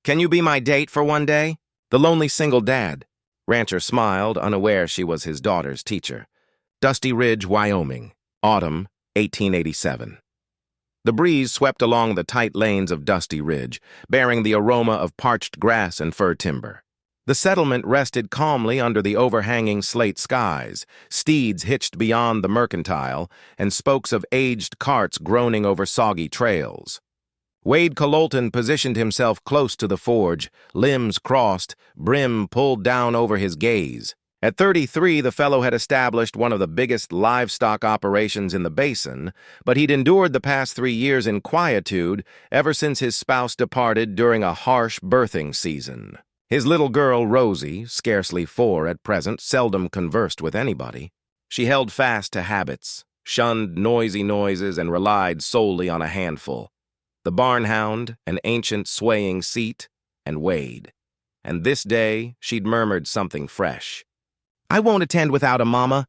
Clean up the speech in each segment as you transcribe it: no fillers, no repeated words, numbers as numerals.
Can you be my date for one day? The lonely single dad. Rancher smiled, unaware she was his daughter's teacher. Dusty Ridge, Wyoming. Autumn, 1887. The breeze swept along the tight lanes of Dusty Ridge, bearing the aroma of parched grass and fir timber. The settlement rested calmly under the overhanging slate skies, steeds hitched beyond the mercantile, and spokes of aged carts groaning over soggy trails. Wade Cololton positioned himself close to the forge, limbs crossed, brim pulled down over his gaze. At 33, the fellow had established one of the biggest livestock operations in the basin, but he'd endured the past 3 years in quietude ever since his spouse departed during a harsh birthing season. His little girl, Rosie, scarcely 4 at present, seldom conversed with anybody. She held fast to habits, shunned noisy noises, and relied solely on a handful: the barn hound, an ancient swaying seat, and Wade. And this day, she'd murmured something fresh. "I won't attend without a mama."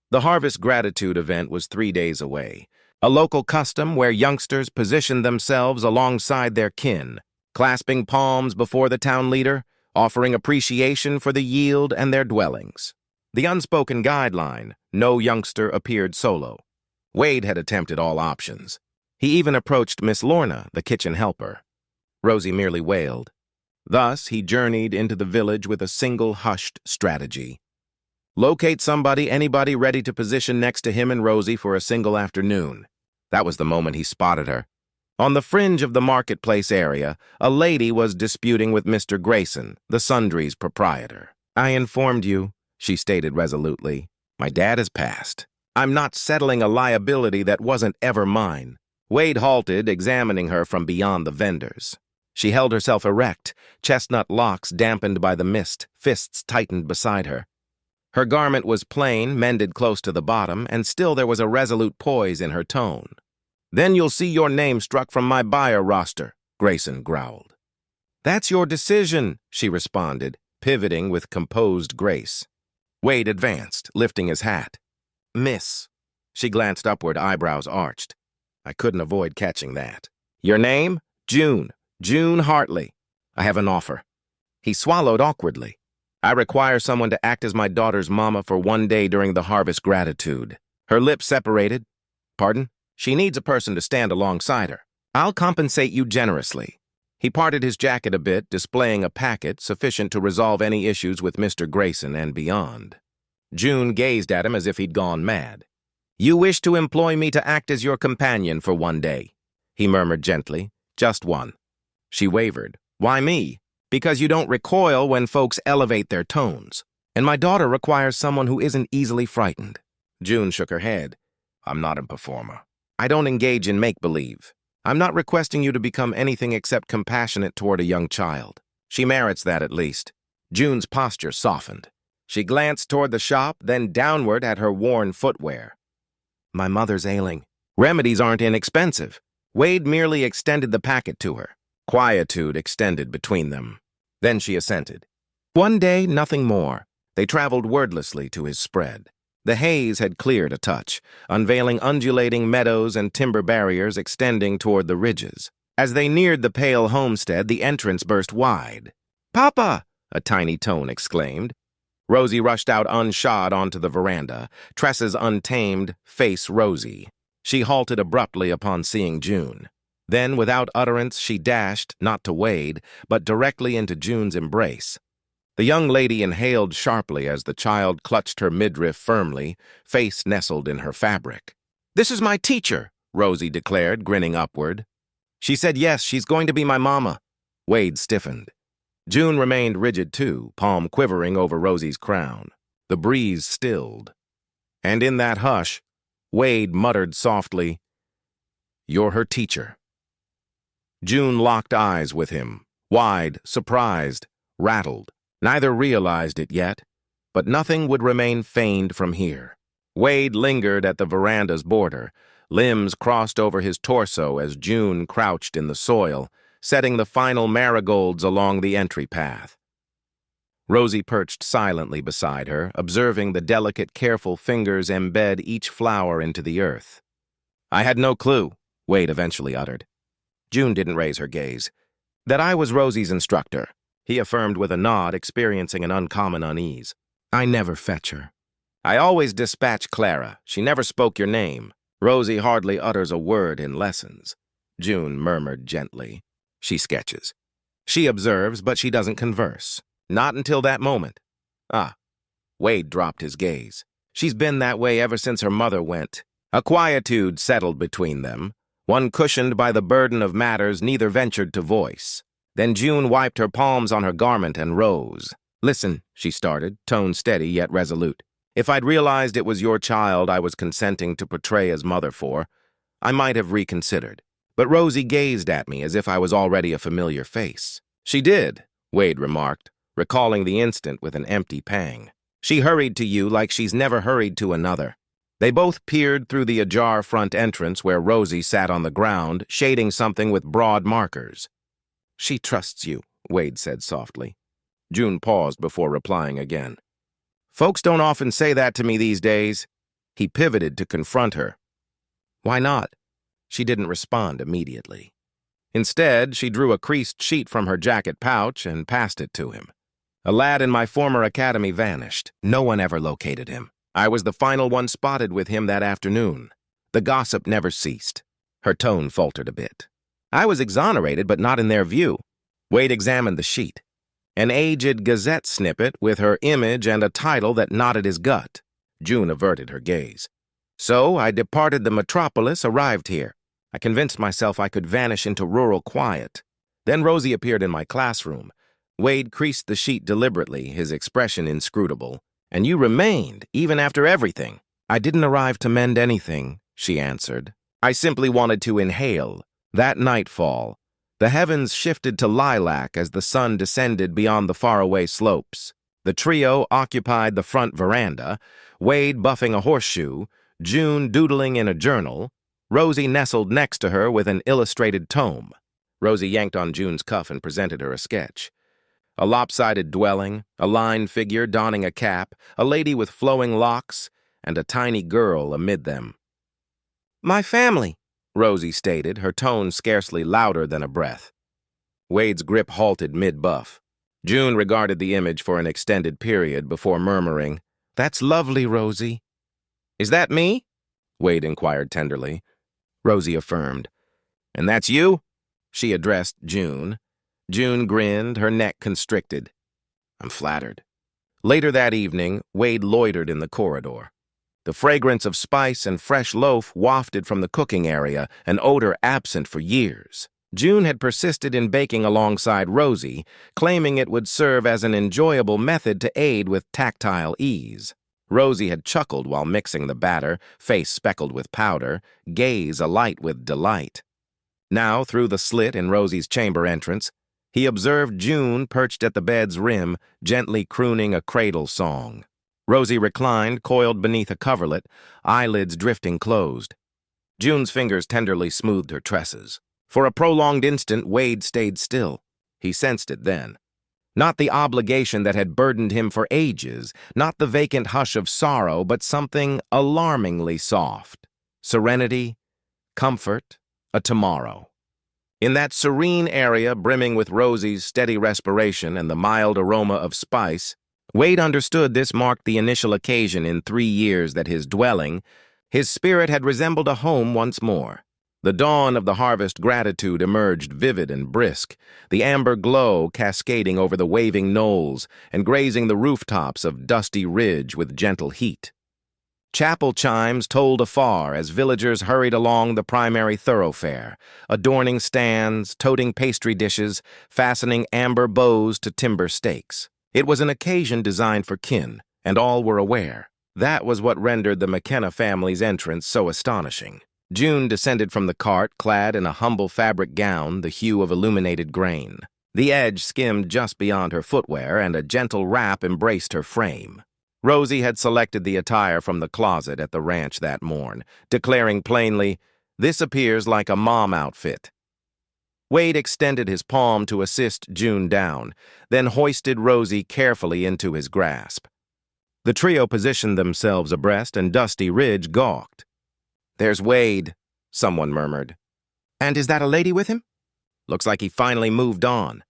The Harvest Gratitude event was 3 days away, a local custom where youngsters positioned themselves alongside their kin, clasping palms before the town leader, offering appreciation for the yield and their dwellings. The unspoken guideline: no youngster appeared solo. Wade had attempted all options. He even approached Miss Lorna, the kitchen helper. Rosie merely wailed. Thus, he journeyed into the village with a single hushed strategy: locate anybody ready to position next to him and Rosie for a single afternoon. That was the moment he spotted her. On the fringe of the marketplace area, a lady was disputing with Mr. Grayson, the sundry's proprietor. "I informed you," she stated resolutely. "My dad has passed. I'm not settling a liability that wasn't ever mine." Wade halted, examining her from beyond the vendors. She held herself erect, chestnut locks dampened by the mist, fists tightened beside her. Her garment was plain, mended close to the bottom, and still there was a resolute poise in her tone. "Then you'll see your name struck from my buyer roster," Grayson growled. "That's your decision," she responded, pivoting with composed grace. Wade advanced, lifting his hat. "Miss." She glanced upward, eyebrows arched. I couldn't avoid catching that. "Your name?" "June. June Hartley. I have an offer." He swallowed awkwardly. "I require someone to act as my daughter's mama for 1 day during the Harvest Gratitude." Her lips separated. "Pardon?" "She needs a person to stand alongside her. I'll compensate you generously." He parted his jacket a bit, displaying a packet sufficient to resolve any issues with Mr. Grayson and beyond. June gazed at him as if he'd gone mad. "You wish to employ me to act as your companion for 1 day," he murmured gently. "Just one." She wavered. "Why me?" "Because you don't recoil when folks elevate their tones. And my daughter requires someone who isn't easily frightened." June shook her head. "I'm not a performer. I don't engage in make-believe. I'm not requesting you to become anything except compassionate toward a young child. She merits that at least." June's posture softened. She glanced toward the shop, then downward at her worn footwear. "My mother's ailing. Remedies aren't inexpensive." Wade merely extended the packet to her. Quietude extended between them. Then she assented. 1 day, nothing more. They traveled wordlessly to his spread. The haze had cleared a touch, unveiling undulating meadows and timber barriers extending toward the ridges. As they neared the pale homestead, the entrance burst wide. "Papa!" a tiny tone exclaimed. Rosie rushed out unshod onto the veranda, tresses untamed, face rosy. She halted abruptly upon seeing June. Then, without utterance, she dashed, not to Wade, but directly into June's embrace. The young lady inhaled sharply as the child clutched her midriff firmly, face nestled in her fabric. "This is my teacher," Rosie declared, grinning upward. "She said yes, she's going to be my mama." Wade stiffened. June remained rigid too, palm quivering over Rosie's crown. The breeze stilled. And in that hush, Wade muttered softly, "You're her teacher." June locked eyes with him, wide, surprised, rattled. Neither realized it yet, but nothing would remain feigned from here. Wade lingered at the veranda's border, limbs crossed over his torso as June crouched in the soil, setting the final marigolds along the entry path. Rosie perched silently beside her, observing the delicate, careful fingers embed each flower into the earth. "I had no clue," Wade eventually uttered. June didn't raise her gaze. That I was Rosie's instructor, he affirmed with a nod, experiencing an uncommon unease. I never fetch her. I always dispatch Clara. She never spoke your name. Rosie hardly utters a word in lessons. June murmured gently. She sketches. She observes, but she doesn't converse. Not until that moment. Ah. Wade dropped his gaze. She's been that way ever since her mother went. A quietude settled between them, one cushioned by the burden of matters neither ventured to voice. Then June wiped her palms on her garment and rose. Listen, she started, tone steady yet resolute. If I'd realized it was your child I was consenting to portray as mother for, I might have reconsidered. But Rosie gazed at me as if I was already a familiar face. She did, Wade remarked, recalling the instant with an empty pang. She hurried to you like she's never hurried to another. They both peered through the ajar front entrance where Rosie sat on the ground, shading something with broad markers. She trusts you, Wade said softly. June paused before replying again. Folks don't often say that to me these days. He pivoted to confront her. Why not? She didn't respond immediately. Instead, she drew a creased sheet from her jacket pouch and passed it to him. A lad in my former academy vanished. No one ever located him. I was the final one spotted with him that afternoon. The gossip never ceased. Her tone faltered a bit. I was exonerated, but not in their view. Wade examined the sheet. An aged Gazette snippet with her image and a title that knotted his gut. June averted her gaze. So I departed the metropolis, arrived here. I convinced myself I could vanish into rural quiet. Then Rosie appeared in my classroom. Wade creased the sheet deliberately, his expression inscrutable. And you remained, even after everything. I didn't arrive to mend anything, she answered. I simply wanted to inhale. That nightfall, the heavens shifted to lilac as the sun descended beyond the faraway slopes. The trio occupied the front veranda, Wade buffing a horseshoe, June doodling in a journal, Rosie nestled next to her with an illustrated tome. Rosie yanked on June's cuff and presented her a sketch. A lopsided dwelling, a line figure donning a cap, a lady with flowing locks, and a tiny girl amid them. My family, Rosie stated, her tone scarcely louder than a breath. Wade's grip halted mid-buff. June regarded the image for an extended period before murmuring, That's lovely, Rosie. Is that me? Wade inquired tenderly. Rosie affirmed. And that's you? She addressed June. June grinned, her neck constricted. I'm flattered. Later that evening, Wade loitered in the corridor. The fragrance of spice and fresh loaf wafted from the cooking area, an odor absent for years. June had persisted in baking alongside Rosie, claiming it would serve as an enjoyable method to aid with tactile ease. Rosie had chuckled while mixing the batter, face speckled with powder, gaze alight with delight. Now, through the slit in Rosie's chamber entrance, he observed June perched at the bed's rim, gently crooning a cradle song. Rosie reclined, coiled beneath a coverlet, eyelids drifting closed. June's fingers tenderly smoothed her tresses. For a prolonged instant, Wade stayed still. He sensed it then. Not the obligation that had burdened him for ages, not the vacant hush of sorrow, but something alarmingly soft. Serenity, comfort, a tomorrow. In that serene area brimming with Rosie's steady respiration and the mild aroma of spice, Wade understood this marked the initial occasion in 3 years that his dwelling, his spirit had resembled a home once more. The dawn of the harvest gratitude emerged vivid and brisk, the amber glow cascading over the waving knolls and grazing the rooftops of Dusty Ridge with gentle heat. Chapel chimes tolled afar as villagers hurried along the primary thoroughfare, adorning stands, toting pastry dishes, fastening amber bows to timber stakes. It was an occasion designed for kin, and all were aware. That was what rendered the McKenna family's entrance so astonishing. June descended from the cart, clad in a humble fabric gown, the hue of illuminated grain. The edge skimmed just beyond her footwear, and a gentle wrap embraced her frame. Rosie had selected the attire from the closet at the ranch that morn, declaring plainly, "This appears like a mom outfit." Wade extended his palm to assist June down, then hoisted Rosie carefully into his grasp. The trio positioned themselves abreast, and Dusty Ridge gawked. "There's Wade," someone murmured. "And is that a lady with him?" Looks like he finally moved on.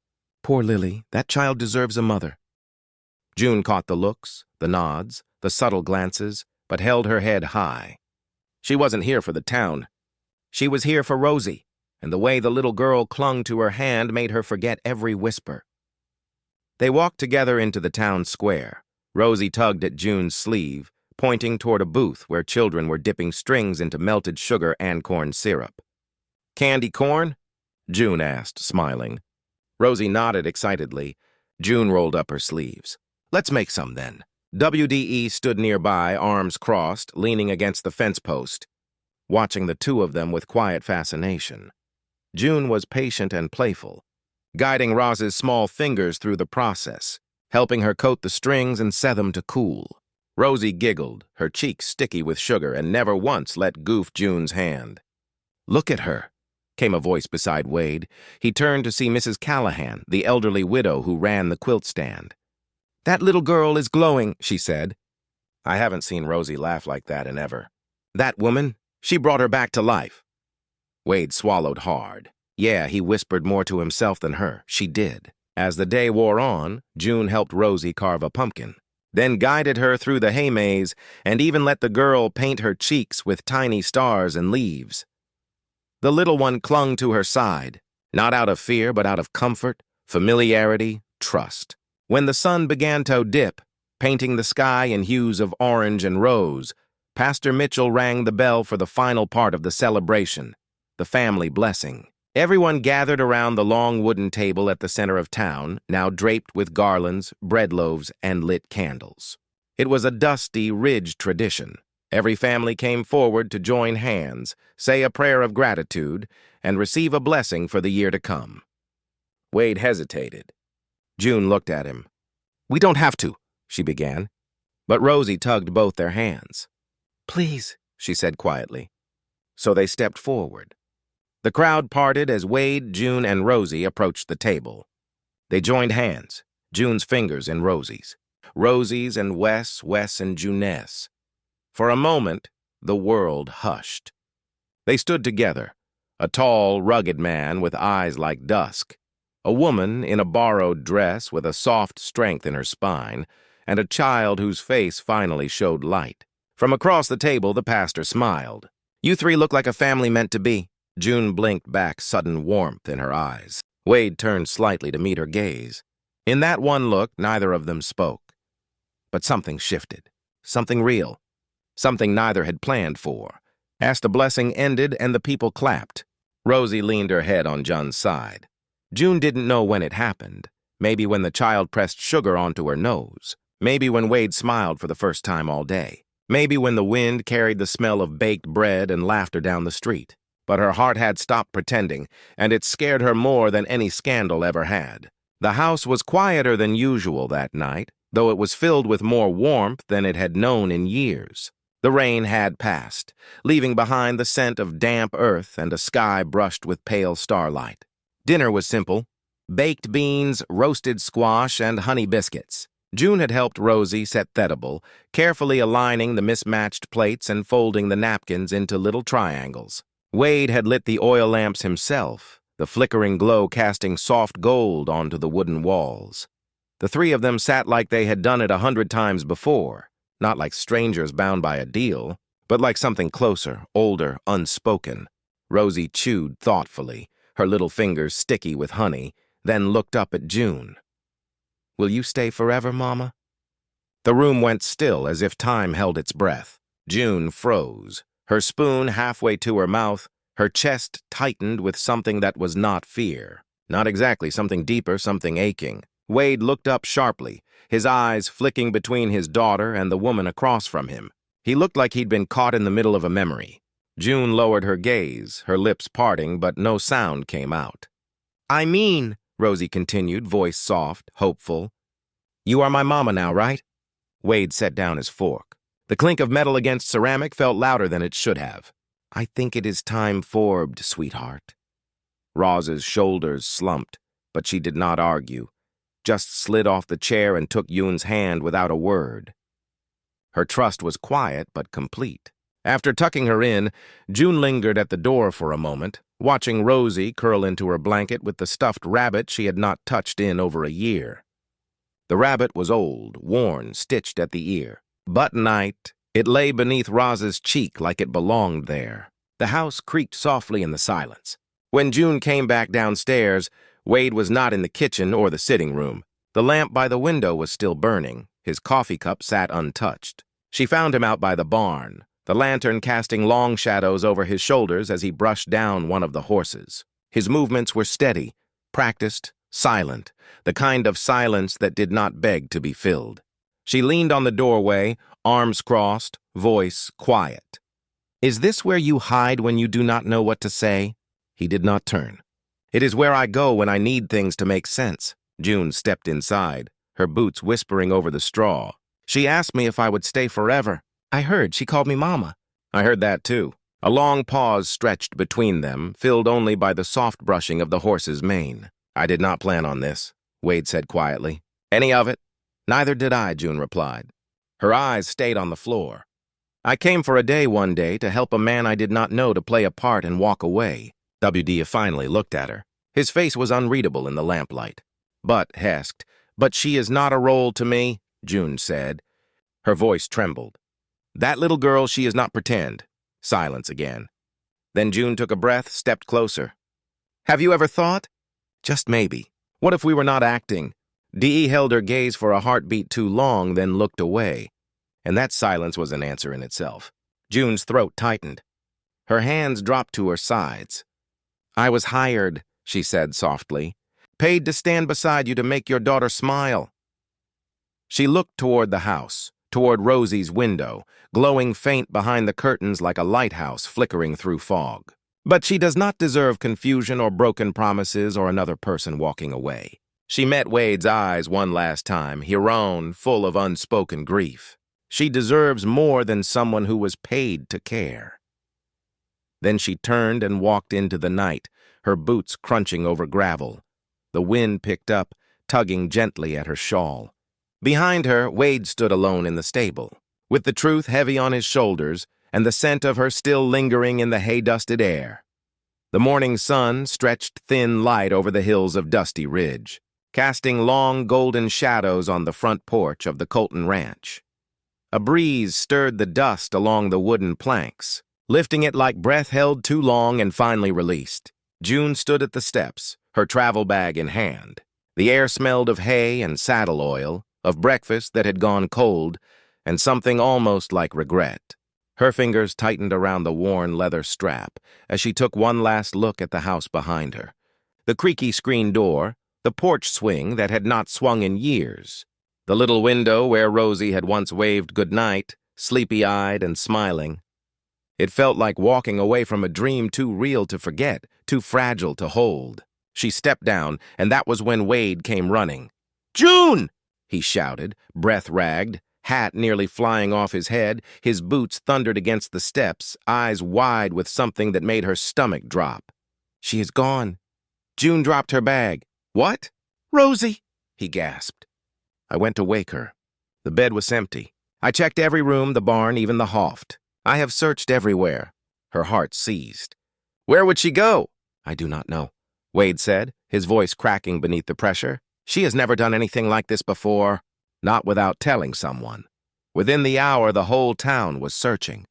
Poor Lily, that child deserves a mother. June caught the looks, the nods, the subtle glances, but held her head high. She wasn't here for the town. She was here for Rosie, and the way the little girl clung to her hand made her forget every whisper. They walked together into the town square. Rosie tugged at June's sleeve, pointing toward a booth where children were dipping strings into melted sugar and corn syrup. "Candy corn?" June asked, smiling. Rosie nodded excitedly. June rolled up her sleeves. "Let's make some, then." WDE stood nearby, arms crossed, leaning against the fence post, watching the two of them with quiet fascination. June was patient and playful, guiding Roz's small fingers through the process, helping her coat the strings and set them to cool. Rosie giggled, her cheeks sticky with sugar, and never once let goof June's hand. "Look at her," came a voice beside Wade. He turned to see Mrs. Callahan, the elderly widow who ran the quilt stand. "That little girl is glowing," she said. I haven't seen Rosie laugh like that in ever. "That woman, she brought her back to life." Wade swallowed hard. Yeah, he whispered more to himself than her. She did. As the day wore on, June helped Rosie carve a pumpkin, then guided her through the hay maze and even let the girl paint her cheeks with tiny stars and leaves. The little one clung to her side, not out of fear but out of comfort, familiarity, trust. When the sun began to dip, painting the sky in hues of orange and rose, Pastor Mitchell rang the bell for the final part of the celebration, the family blessing. Everyone gathered around the long wooden table at the center of town, now draped with garlands, bread loaves, and lit candles. It was a dusty, ridged tradition. Every family came forward to join hands, say a prayer of gratitude, and receive a blessing for the year to come. Wade hesitated. June looked at him. "We don't have to," she began, but Rosie tugged both their hands. "Please," she said quietly. So they stepped forward. The crowd parted as Wade, June, and Rosie approached the table. They joined hands, June's fingers in Rosie's, Rosie's and Wes and June's. For a moment, the world hushed. They stood together, a tall, rugged man with eyes like dusk, a woman in a borrowed dress with a soft strength in her spine, and a child whose face finally showed light. From across the table, the pastor smiled. "You three look like a family meant to be." June blinked back, sudden warmth in her eyes. Wade turned slightly to meet her gaze. In that one look, neither of them spoke. But something shifted, something real, something neither had planned for. As the blessing ended and the people clapped, Rosie leaned her head on John's side. June didn't know when it happened. Maybe when the child pressed sugar onto her nose. Maybe when Wade smiled for the first time all day. Maybe when the wind carried the smell of baked bread and laughter down the street. But her heart had stopped pretending, and it scared her more than any scandal ever had. The house was quieter than usual that night, though it was filled with more warmth than it had known in years. The rain had passed, leaving behind the scent of damp earth and a sky brushed with pale starlight. Dinner was simple: baked beans, roasted squash, and honey biscuits. June had helped Rosie set the table, carefully aligning the mismatched plates and folding the napkins into little triangles. Wade had lit the oil lamps himself, the flickering glow casting soft gold onto the wooden walls. The three of them sat like they had done it 100 times before, not like strangers bound by a deal, but like something closer, older, unspoken. Rosie chewed thoughtfully, her little fingers sticky with honey, then looked up at June. "Will you stay forever, Mama?" The room went still as if time held its breath. June froze, her spoon halfway to her mouth, her chest tightened with something that was not fear. Not exactly, something deeper, something aching. Wade looked up sharply, his eyes flicking between his daughter and the woman across from him. He looked like he'd been caught in the middle of a memory. June lowered her gaze, her lips parting, but no sound came out. "I mean," Rosie continued, voice soft, hopeful, "you are my mama now, right?" Wade set down his fork. The clink of metal against ceramic felt louder than it should have. "I think it is time forbed, sweetheart." Roz's shoulders slumped, but she did not argue, just slid off the chair and took Yoon's hand without a word. Her trust was quiet but complete. After tucking her in, June lingered at the door for a moment, watching Rosie curl into her blanket with the stuffed rabbit she had not touched in over a year. The rabbit was old, worn, stitched at the ear. But night, it lay beneath Roz's cheek like it belonged there. The house creaked softly in the silence. When June came back downstairs, Wade was not in the kitchen or the sitting room. The lamp by the window was still burning. His coffee cup sat untouched. She found him out by the barn, the lantern casting long shadows over his shoulders as he brushed down one of the horses. His movements were steady, practiced, silent, the kind of silence that did not beg to be filled. She leaned on the doorway, arms crossed, voice quiet. "Is this where you hide when you do not know what to say?" He did not turn. "It is where I go when I need things to make sense." June stepped inside, her boots whispering over the straw. "She asked me if I would stay forever. I heard she called me Mama." "I heard that too." A long pause stretched between them, filled only by the soft brushing of the horse's mane. "I did not plan on this," Wade said quietly. "Any of it?" "Neither did I," June replied. Her eyes stayed on the floor. "I came for a day one day to help a man I did not know to play a part and walk away." WD finally looked at her. His face was unreadable in the lamplight. "But," hesked, "but she is not a role to me," June said. Her voice trembled. "That little girl, she is not pretend." Silence again. Then June took a breath, stepped closer. "Have you ever thought? Just maybe. What if we were not acting?" Dee held her gaze for a heartbeat too long, then looked away. And that silence was an answer in itself. June's throat tightened. Her hands dropped to her sides. "I was hired," she said softly. "Paid to stand beside you to make your daughter smile." She looked toward the house, toward Rosie's window, glowing faint behind the curtains like a lighthouse flickering through fog. But she does not deserve confusion or broken promises or another person walking away. She met Wade's eyes one last time, her own, full of unspoken grief. She deserves more than someone who was paid to care. Then she turned and walked into the night, her boots crunching over gravel. The wind picked up, tugging gently at her shawl. Behind her, Wade stood alone in the stable, with the truth heavy on his shoulders and the scent of her still lingering in the hay-dusted air. The morning sun stretched thin light over the hills of Dusty Ridge, casting long golden shadows on the front porch of the Colton Ranch. A breeze stirred the dust along the wooden planks, lifting it like breath held too long and finally released. June stood at the steps, her travel bag in hand. The air smelled of hay and saddle oil, of breakfast that had gone cold, and something almost like regret. Her fingers tightened around the worn leather strap as she took one last look at the house behind her. The creaky screen door, the porch swing that had not swung in years, the little window where Rosie had once waved goodnight, sleepy-eyed and smiling. It felt like walking away from a dream too real to forget, too fragile to hold. She stepped down, and that was when Wade came running. "June!" he shouted, breath ragged, hat nearly flying off his head. His boots thundered against the steps, eyes wide with something that made her stomach drop. "She is gone." June dropped her bag. "What?" "Rosie!" he gasped. I went to wake her. The bed was empty. I checked every room, the barn, even the loft. I have searched everywhere. Her heart seized. "Where would she go?" "I do not know," Wade said, his voice cracking beneath the pressure. "She has never done anything like this before, not without telling someone." Within the hour, the whole town was searching.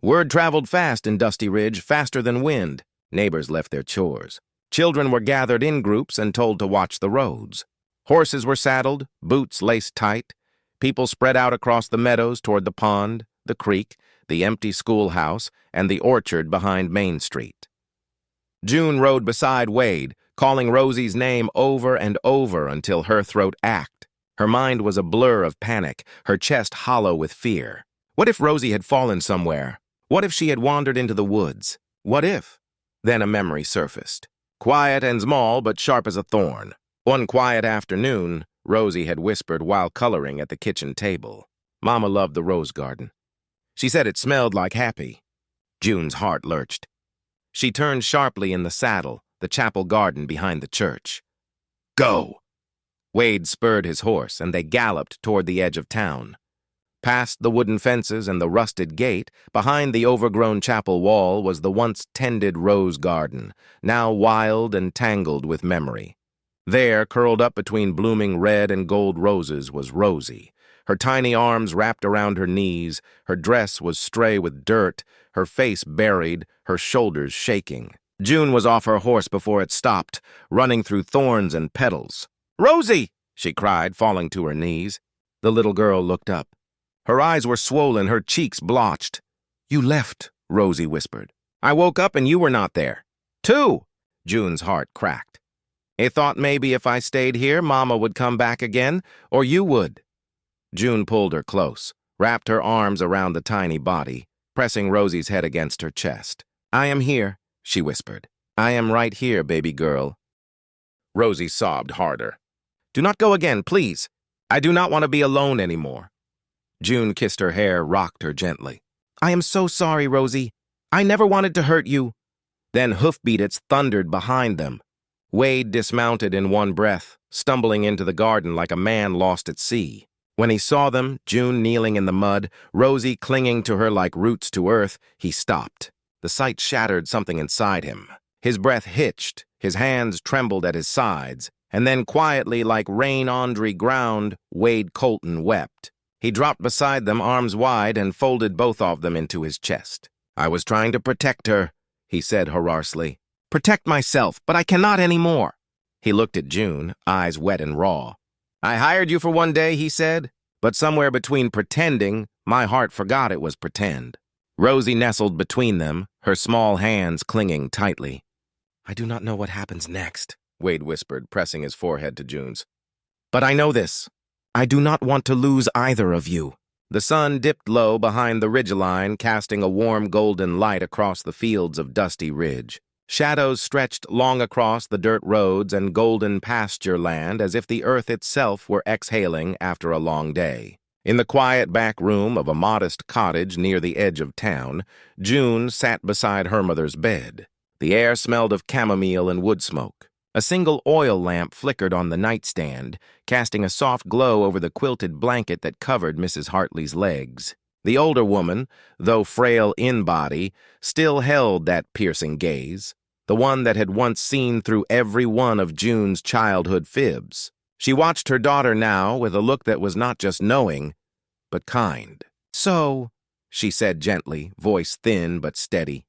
Word traveled fast in Dusty Ridge, faster than wind. Neighbors left their chores. Children were gathered in groups and told to watch the roads. Horses were saddled, boots laced tight. People spread out across the meadows toward the pond, the creek, the empty schoolhouse, and the orchard behind Main Street. June rode beside Wade, calling Rosie's name over and over until her throat ached. Her mind was a blur of panic, her chest hollow with fear. What if Rosie had fallen somewhere? What if she had wandered into the woods? What if? Then a memory surfaced. Quiet and small, but sharp as a thorn. One quiet afternoon, Rosie had whispered while coloring at the kitchen table. Mama loved the rose garden. She said it smelled like happy. June's heart lurched. She turned sharply in the saddle, the chapel garden behind the church. "Go!" Wade spurred his horse, and they galloped toward the edge of town. Past the wooden fences and the rusted gate, behind the overgrown chapel wall was the once tended rose garden, now wild and tangled with memory. There, curled up between blooming red and gold roses, was Rosie. Her tiny arms wrapped around her knees, her dress was stray with dirt, her face buried, her shoulders shaking. June was off her horse before it stopped, running through thorns and petals. "Rosie!" she cried, falling to her knees. The little girl looked up. Her eyes were swollen, her cheeks blotched. "You left," Rosie whispered. "I woke up and you were not there." "Too!" June's heart cracked. "I thought maybe if I stayed here, Mama would come back again, or you would." June pulled her close, wrapped her arms around the tiny body, pressing Rosie's head against her chest. "I am here," she whispered. "I am right here, baby girl." Rosie sobbed harder. "Do not go again, please. I do not want to be alone anymore." June kissed her hair, rocked her gently. "I am so sorry, Rosie. I never wanted to hurt you." Then hoofbeats thundered behind them. Wade dismounted in one breath, stumbling into the garden like a man lost at sea. When he saw them, June kneeling in the mud, Rosie clinging to her like roots to earth, he stopped. The sight shattered something inside him. His breath hitched, his hands trembled at his sides, and then quietly, like rain on dry ground, Wade Colton wept. He dropped beside them, arms wide, and folded both of them into his chest. "I was trying to protect her," he said hoarsely. "Protect myself, but I cannot anymore." He looked at June, eyes wet and raw. "I hired you for one day," he said, "but somewhere between pretending, my heart forgot it was pretend." Rosie nestled between them, her small hands clinging tightly. "I do not know what happens next," Wade whispered, pressing his forehead to June's. "But I know this. I do not want to lose either of you." The sun dipped low behind the ridgeline, casting a warm golden light across the fields of Dusty Ridge. Shadows stretched long across the dirt roads and golden pasture land as if the earth itself were exhaling after a long day. In the quiet back room of a modest cottage near the edge of town, June sat beside her mother's bed. The air smelled of chamomile and wood smoke. A single oil lamp flickered on the nightstand, casting a soft glow over the quilted blanket that covered Mrs. Hartley's legs. The older woman, though frail in body, still held that piercing gaze, the one that had once seen through every one of June's childhood fibs. She watched her daughter now with a look that was not just knowing, but kind. "So," she said gently, voice thin but steady,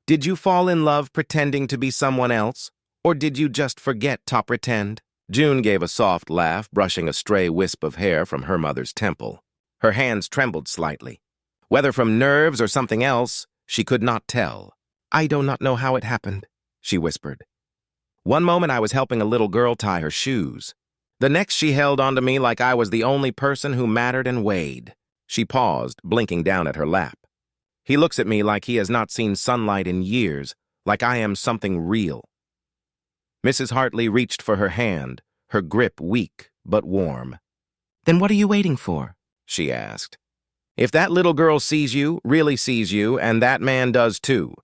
"did you fall in love pretending to be someone else? Or did you just forget to pretend?" June gave a soft laugh, brushing a stray wisp of hair from her mother's temple. Her hands trembled slightly. Whether from nerves or something else, she could not tell. "I do not know how it happened," she whispered. "One moment I was helping a little girl tie her shoes. The next she held onto me like I was the only person who mattered and weighed." She paused, blinking down at her lap. "He looks at me like he has not seen sunlight in years, like I am something real." Mrs. Hartley reached for her hand, her grip weak but warm. "Then what are you waiting for?" she asked. "If that little girl sees you, really sees you, and that man does too,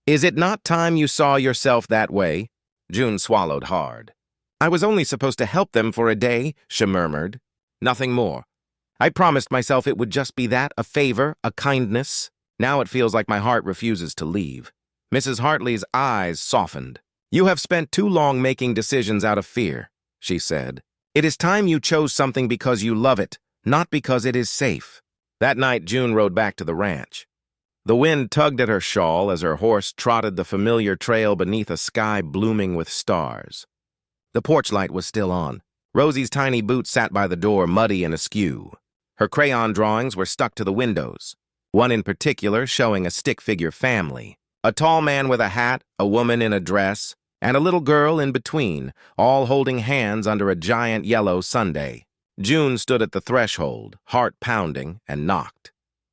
is it not time you saw yourself that way?" June swallowed hard. "I was only supposed to help them for a day," she murmured. "Nothing more. I promised myself it would just be that, a favor, a kindness. Now it feels like my heart refuses to leave." Mrs. Hartley's eyes softened. "You have spent too long making decisions out of fear," she said. "It is time you chose something because you love it, not because it is safe." That night, June rode back to the ranch. The wind tugged at her shawl as her horse trotted the familiar trail beneath a sky blooming with stars. The porch light was still on. Rosie's tiny boots sat by the door, muddy and askew. Her crayon drawings were stuck to the windows, one in particular showing a stick-figure family. A tall man with a hat, a woman in a dress, and a little girl in between, all holding hands under a giant yellow sundae. June stood at the threshold, heart pounding, and knocked.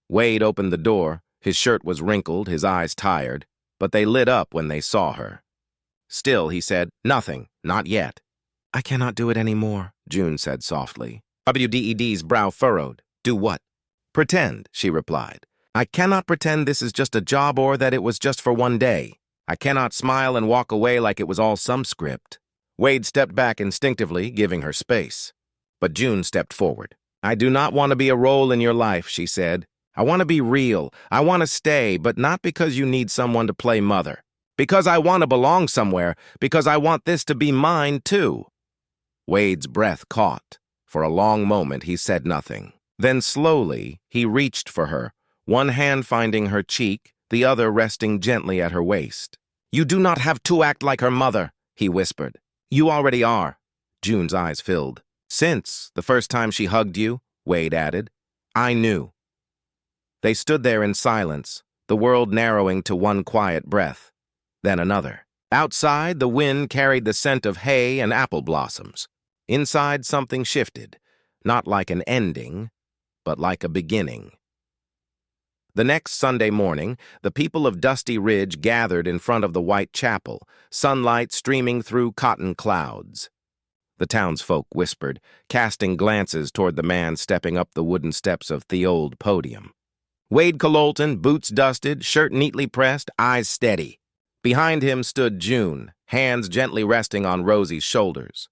Wade opened the door. His shirt was wrinkled, his eyes tired, but they lit up when they saw her. Still, he said, "Nothing, not yet." "I cannot do it anymore," June said softly. WDED's brow furrowed. "Do what?" "Pretend," she replied. "I cannot pretend this is just a job or that it was just for one day. I cannot smile and walk away like it was all some script." Wade stepped back instinctively, giving her space. But June stepped forward. I do not want to be a role in your life, she said. I want to be real. I want to stay, but not because you need someone to play mother. Because I want to belong somewhere, because I want this to be mine, too. Wade's breath caught. For a long moment, he said nothing. Then slowly, he reached for her, one hand finding her cheek, the other resting gently at her waist. You do not have to act like her mother, he whispered. You already are. June's eyes filled. Since the first time she hugged you, Wade added, I knew. They stood there in silence, the world narrowing to one quiet breath, then another. Outside, the wind carried the scent of hay and apple blossoms. Inside, something shifted, not like an ending, but like a beginning. The next Sunday morning, the people of Dusty Ridge gathered in front of the white chapel, sunlight streaming through cotton clouds. The townsfolk whispered, casting glances toward the man stepping up the wooden steps of the old podium. Wade Cololton, boots dusted, shirt neatly pressed, eyes steady. Behind him stood June, hands gently resting on Rosie's shoulders.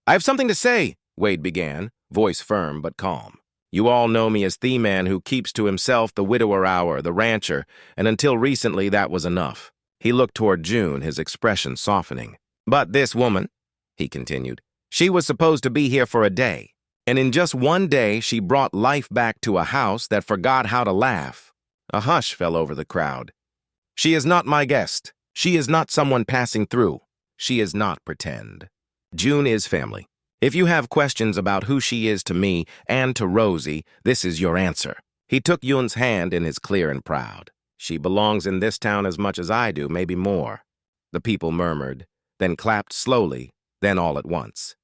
I have something to say, Wade began, voice firm but calm. You all know me as the man who keeps to himself, the widower hour, the rancher, and until recently that was enough. He looked toward June, his expression softening. But this woman, he continued, she was supposed to be here for a day, and in just one day she brought life back to a house that forgot how to laugh. A hush fell over the crowd. She is not my guest. She is not someone passing through. She is not pretend. June is family. If you have questions about who she is to me and to Rosie, this is your answer. He took Yun's hand in his clear and proud. She belongs in this town as much as I do, maybe more. The people murmured, then clapped slowly, then all at once.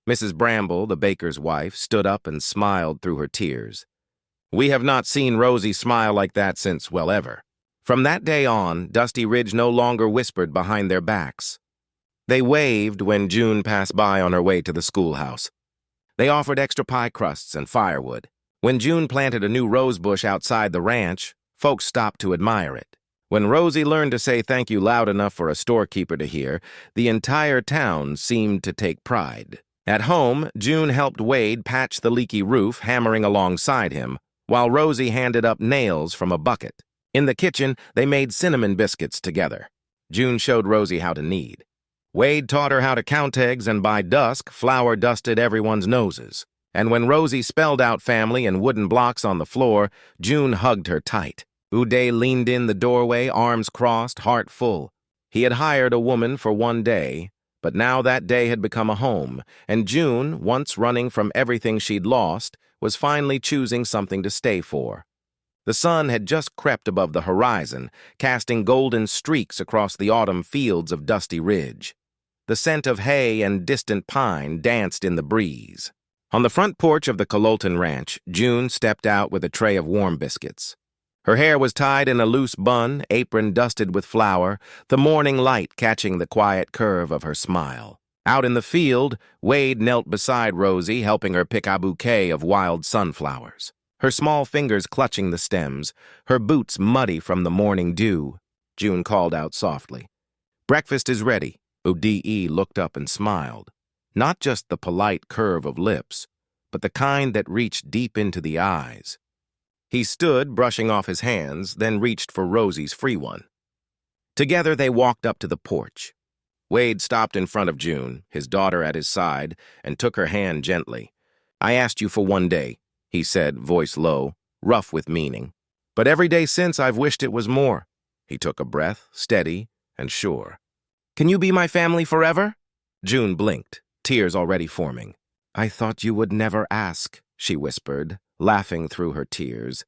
Mrs. Bramble, the baker's wife, stood up and smiled through her tears. We have not seen Rosie smile like that since, well, ever. From that day on, Dusty Ridge no longer whispered behind their backs. They waved when June passed by on her way to the schoolhouse. They offered extra pie crusts and firewood. When June planted a new rose bush outside the ranch, folks stopped to admire it. When Rosie learned to say thank you loud enough for a storekeeper to hear, the entire town seemed to take pride. At home, June helped Wade patch the leaky roof, hammering alongside him, while Rosie handed up nails from a bucket. In the kitchen, they made cinnamon biscuits together. June showed Rosie how to knead. Wade taught her how to count eggs, and by dusk, flour dusted everyone's noses. And when Rosie spelled out family in wooden blocks on the floor, June hugged her tight. Uday leaned in the doorway, arms crossed, heart full. He had hired a woman for one day, but now that day had become a home, and June, once running from everything she'd lost, was finally choosing something to stay for. The sun had just crept above the horizon, casting golden streaks across the autumn fields of Dusty Ridge. The scent of hay and distant pine danced in the breeze. On the front porch of the Cololton Ranch, June stepped out with a tray of warm biscuits. Her hair was tied in a loose bun, apron dusted with flour, the morning light catching the quiet curve of her smile. Out in the field, Wade knelt beside Rosie, helping her pick a bouquet of wild sunflowers. Her small fingers clutching the stems, her boots muddy from the morning dew. June called out softly. Breakfast is ready. Ode looked up and smiled. Not just the polite curve of lips, but the kind that reached deep into the eyes. He stood, brushing off his hands, then reached for Rosie's free one. Together they walked up to the porch. Wade stopped in front of June, his daughter at his side, and took her hand gently. I asked you for one day, he said, voice low, rough with meaning. But every day since I've wished it was more. He took a breath, steady and sure. Can you be my family forever? June blinked, tears already forming. I thought you would never ask, she whispered, laughing through her tears.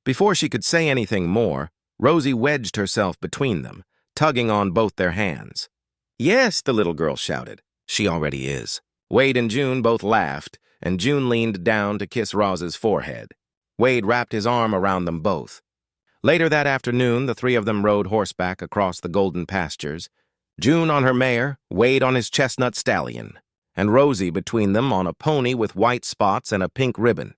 Before she could say anything more, Rosie wedged herself between them, tugging on both their hands. Yes, the little girl shouted. She already is. Wade and June both laughed, and June leaned down to kiss Roz's forehead. Wade wrapped his arm around them both. Later that afternoon, the three of them rode horseback across the golden pastures, June on her mare, Wade on his chestnut stallion, and Rosie between them on a pony with white spots and a pink ribbon.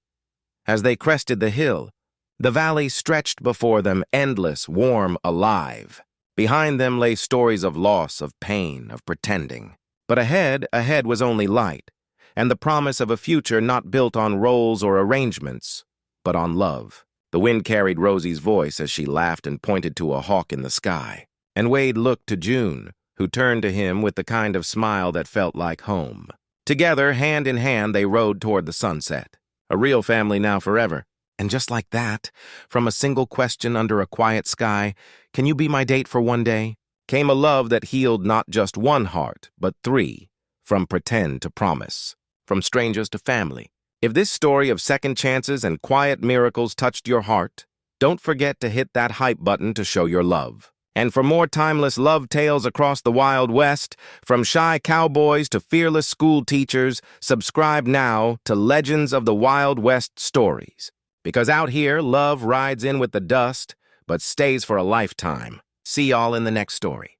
As they crested the hill, the valley stretched before them, endless, warm, alive. Behind them lay stories of loss, of pain, of pretending. But ahead was only light, and the promise of a future not built on roles or arrangements, but on love. The wind carried Rosie's voice as she laughed and pointed to a hawk in the sky. And Wade looked to June, who turned to him with the kind of smile that felt like home. Together, hand in hand, they rode toward the sunset. A real family now forever. And just like that, from a single question under a quiet sky, "Can you be my date for one day?" came a love that healed not just one heart, but three, from pretend to promise, from strangers to family. If this story of second chances and quiet miracles touched your heart, don't forget to hit that hype button to show your love. And for more timeless love tales across the Wild West, from shy cowboys to fearless school teachers, subscribe now to Legends of the Wild West Stories. Because out here, love rides in with the dust, but stays for a lifetime. See y'all in the next story.